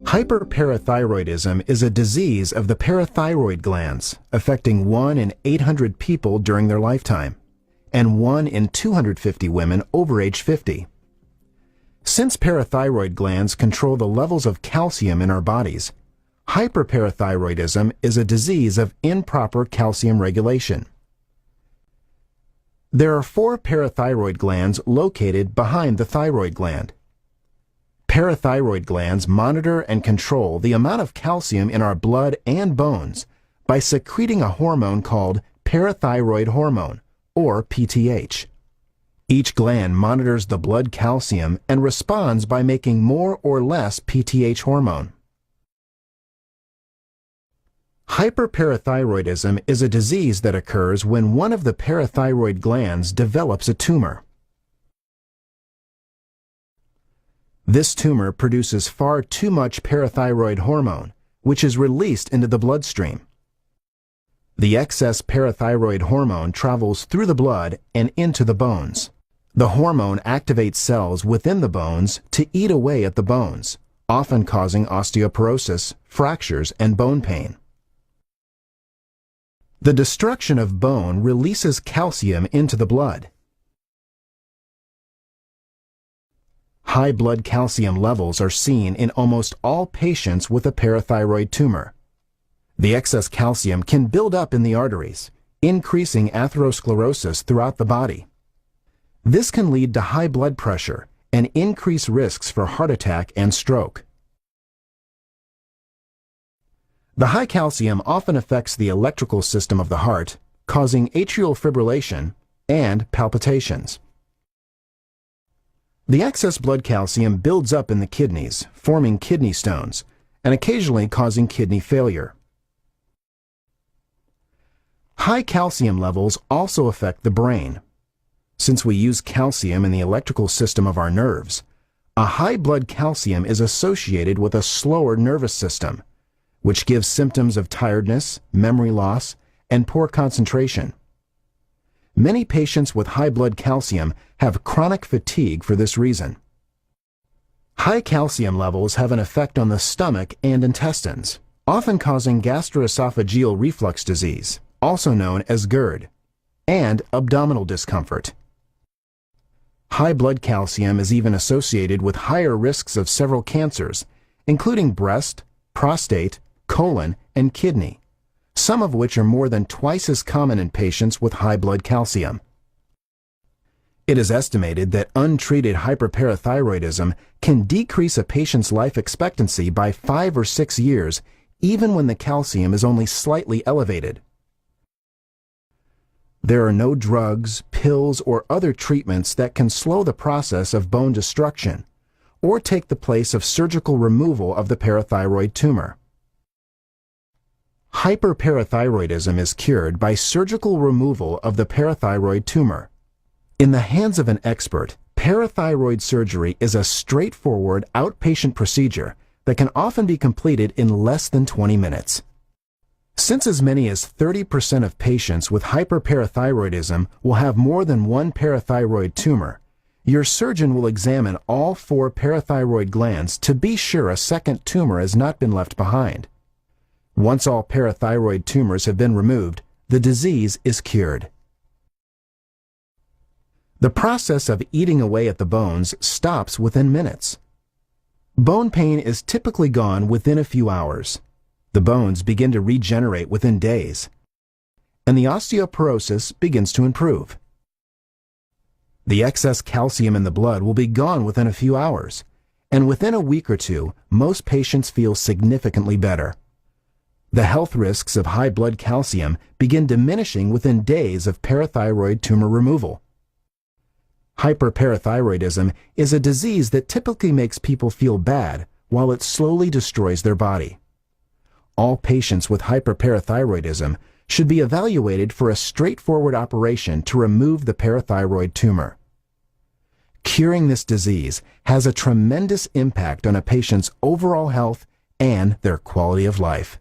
Hyperparathyroidism is a disease of the parathyroid glands, affecting 1 in 800 people during their lifetime, and 1 in 250 women over age 50. Since parathyroid glands control the levels of calcium in our bodies, hyperparathyroidism is a disease of improper calcium regulation. There are 4 parathyroid glands located behind the thyroid gland. Parathyroid glands monitor and control the amount of calcium in our blood and bones by secreting a hormone called parathyroid hormone, or PTH. Each gland monitors the blood calcium and responds by making more or less PTH hormone. Hyperparathyroidism is a disease that occurs when one of the parathyroid glands develops a tumor. This tumor produces far too much parathyroid hormone, which is released into the bloodstream. The excess parathyroid hormone travels through the blood and into the bones. The hormone activates cells within the bones to eat away at the bones, often causing osteoporosis, fractures, and bone pain. The destruction of bone releases calcium into the blood. High blood calcium levels are seen in almost all patients with a parathyroid tumor. The excess calcium can build up in the arteries, increasing atherosclerosis throughout the body. This can lead to high blood pressure and increase risks for heart attack and stroke. The high calcium often affects the electrical system of the heart, causing atrial fibrillation and palpitations. The excess blood calcium builds up in the kidneys, forming kidney stones, and occasionally causing kidney failure. High calcium levels also affect the brain. Since we use calcium in the electrical system of our nerves, a high blood calcium is associated with a slower nervous system, which gives symptoms of tiredness, memory loss, and poor concentration. Many patients with high blood calcium have chronic fatigue for this reason. High calcium levels have an effect on the stomach and intestines, often causing gastroesophageal reflux disease, also known as GERD, and abdominal discomfort. High blood calcium is even associated with higher risks of several cancers, including breast, prostate, colon, and kidney, some of which are more than twice as common in patients with high blood calcium. It is estimated that untreated hyperparathyroidism can decrease a patient's life expectancy by 5 or 6 years, even when the calcium is only slightly elevated. There are no drugs, pills, or other treatments that can slow the process of bone destruction or take the place of surgical removal of the parathyroid tumor. Hyperparathyroidism is cured by surgical removal of the parathyroid tumor. In the hands of an expert, parathyroid surgery is a straightforward outpatient procedure that can often be completed in less than 20 minutes. Since as many as 30% of patients with hyperparathyroidism will have more than one parathyroid tumor, your surgeon will examine all 4 parathyroid glands to be sure a second tumor has not been left behind. Once all parathyroid tumors have been removed, the disease is cured. The process of eating away at the bones stops within minutes. Bone pain is typically gone within a few hours. The bones begin to regenerate within days, and the osteoporosis begins to improve. The excess calcium in the blood will be gone within a few hours, and within a week or 2, most patients feel significantly better. The health risks of high blood calcium begin diminishing within days of parathyroid tumor removal. Hyperparathyroidism is a disease that typically makes people feel bad while it slowly destroys their body. All patients with hyperparathyroidism should be evaluated for a straightforward operation to remove the parathyroid tumor. Curing this disease has a tremendous impact on a patient's overall health and their quality of life.